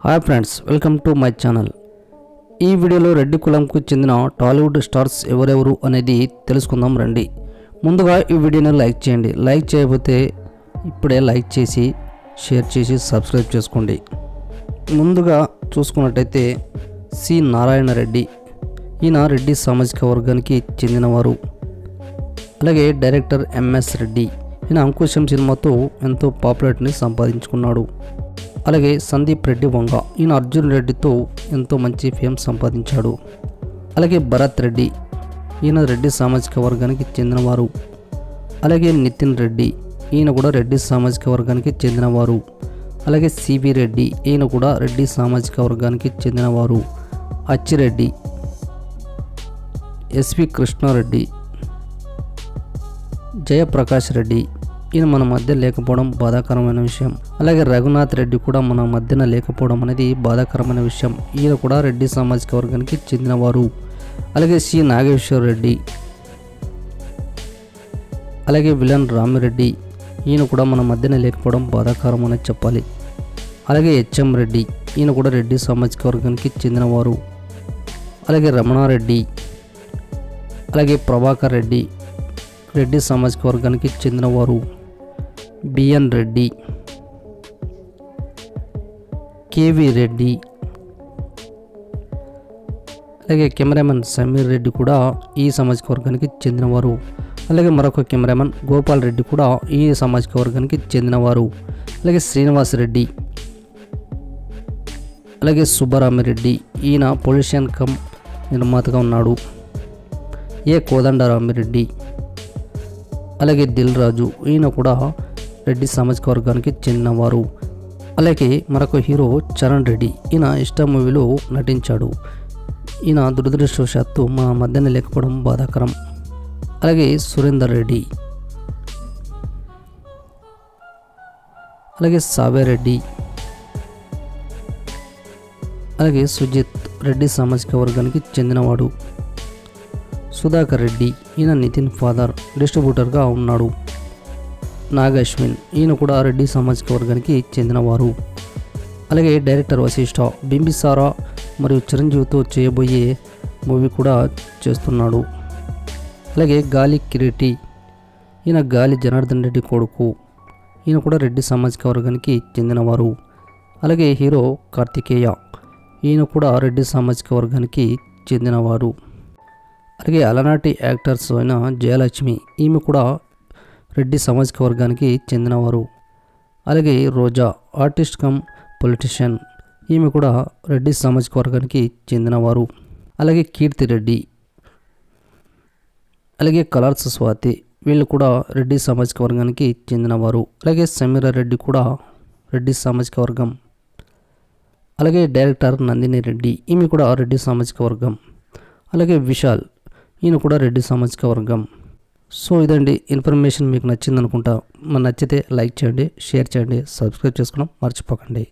Hi friends, welcome to my channel. ఈ వీడియోలో రెడ్డి కులంకు చెందిన టాలీవుడ్ స్టార్స్ ఎవరెవరు అనేది తెలుసుకుందాం రండి. ముందుగా ఈ వీడియోని లైక్ చేయండి. లైక్ చేయకపోతే ఇప్పుడే లైక్ చేసి షేర్ చేసి సబ్స్క్రైబ్ చేసుకోండి. ముందుగా చూసుకున్నట్టయితే సి నారాయణ రెడ్డి. ఈయన రెడ్డి సామాజిక వర్గానికి చెందినవారు. అలాగే డైరెక్టర్ ఎంఎస్ రెడ్డి. ఈయన అంకుశం సినిమాతో ఎంతో పాపులారిటీని సంపాదించుకున్నాడు. అలాగే సందీప్ రెడ్డి వంగ. ఈయన అర్జున్ రెడ్డితో ఎంతో మంచి ఫేమ్ సంపాదించాడు. అలాగే భరత్ రెడ్డి. ఈయన రెడ్డి సామాజిక వర్గానికి చెందినవారు. అలాగే నితిన్ రెడ్డి. ఈయన కూడా రెడ్డి సామాజిక వర్గానికి చెందినవారు. అలాగే సివి రెడ్డి. ఈయన కూడా రెడ్డి సామాజిక వర్గానికి చెందినవారు. అచ్చిరెడ్డి, ఎస్వి కృష్ణారెడ్డి, జయప్రకాష్ రెడ్డి. ఈయన మన మధ్య లేకపోవడం బాధాకరమైన విషయం. అలాగే రఘునాథ్ రెడ్డి కూడా మన మధ్యన లేకపోవడం అనేది బాధాకరమైన విషయం. ఈయన కూడా రెడ్డి సామాజిక వర్గానికి చెందినవారు. అలాగే సి నాగేశ్వర రెడ్డి. అలాగే విలన్ రామిరెడ్డి. ఈయన కూడా మన మధ్యన లేకపోవడం బాధాకరం అనేది చెప్పాలి. అలాగే హెచ్ఎం రెడ్డి. ఈయన కూడా రెడ్డి సామాజిక వర్గానికి చెందినవారు. అలాగే రమణారెడ్డి. అలాగే ప్రభాకర్ రెడ్డి రెడ్డి సామాజిక వర్గానికి చెందినవారు. B N Reddy, K V Reddy. అలాగే కెమెరామెన్ సమీర్ రెడ్డి కూడా ఈ సామాజిక వర్గానికి చెందినవారు. అలాగే మరొక కెమెరామెన్ గోపాల్ రెడ్డి కూడా ఈ సామాజిక వర్గానికి చెందినవారు. అలాగే శ్రీనివాస్ రెడ్డి, అలాగే సుబ్బరామిరెడ్డి. ఈయన పొల్యూషన్ కమ్ నిర్మాతగా ఉన్నాడు. ఏ కోదండరామిరెడ్డి. అలాగే దిల్ రాజు. ఈయన కూడా రెడ్డి సామాజిక వర్గానికి చెందినవారు. అలాగే మరొక హీరో చరణ్ రెడ్డి. ఈయన ఇష్ట మూవీలో నటించాడు. ఈయన దురదృష్టవశాత్తు మా మధ్యన లేకపోవడం బాధాకరం. అలాగే సురేందర్ రెడ్డి. అలాగే సావేరెడ్డి. అలాగే సుజిత్ రెడ్డి సామాజిక వర్గానికి చెందినవాడు. సుధాకర్ రెడ్డి. ఈయన నితిన్ ఫాదర్, డిస్ట్రిబ్యూటర్గా ఉన్నాడు. నాగశ్విన్. ఈయన కూడా రెడ్డి సామాజిక వర్గానికి చెందినవారు. అలాగే డైరెక్టర్ వశిష్ఠ బింబిసారా మరియు చిరంజీవితో చేయబోయే మూవీ కూడా చేస్తున్నాడు. అలాగే గాలి కిరీటి. ఈయన గాలి జనార్దన్ రెడ్డి కొడుకు. ఈయన కూడా రెడ్డి సామాజిక వర్గానికి చెందినవారు. అలాగే హీరో కార్తికేయ. ఈయన కూడా రెడ్డి సామాజిక వర్గానికి చెందినవారు. అలాగే అలనాటి యాక్టర్స్ అయిన జయలక్ష్మి. ఈమె కూడా రెడ్డి సామాజిక వర్గానికి చెందినవారు. అలాగే రోజా, ఆర్టిస్ట్ కమ్ పొలిటీషియన్. ఈమె కూడా రెడ్డి సామాజిక వర్గానికి చెందినవారు. అలాగే కీర్తి రెడ్డి. అలాగే కలర్స్ స్వాతి. వీళ్ళు కూడా రెడ్డి సామాజిక వర్గానికి చెందినవారు. అలాగే సమీరా రెడ్డి కూడా రెడ్డి సామాజిక వర్గం. అలాగే డైరెక్టర్ నందిని రెడ్డి. ఈమె కూడా రెడ్డి సామాజిక వర్గం. అలాగే విశాల్. ఈయన కూడా రెడ్డి సామాజిక వర్గం. సో ఇదండి ఇన్ఫర్మేషన్. మీకు నచ్చింది అనుకుంటా. నచ్చితే లైక్ చేయండి, షేర్ చేయండి, సబ్స్క్రైబ్ చేసుకోవడం మర్చిపోకండి.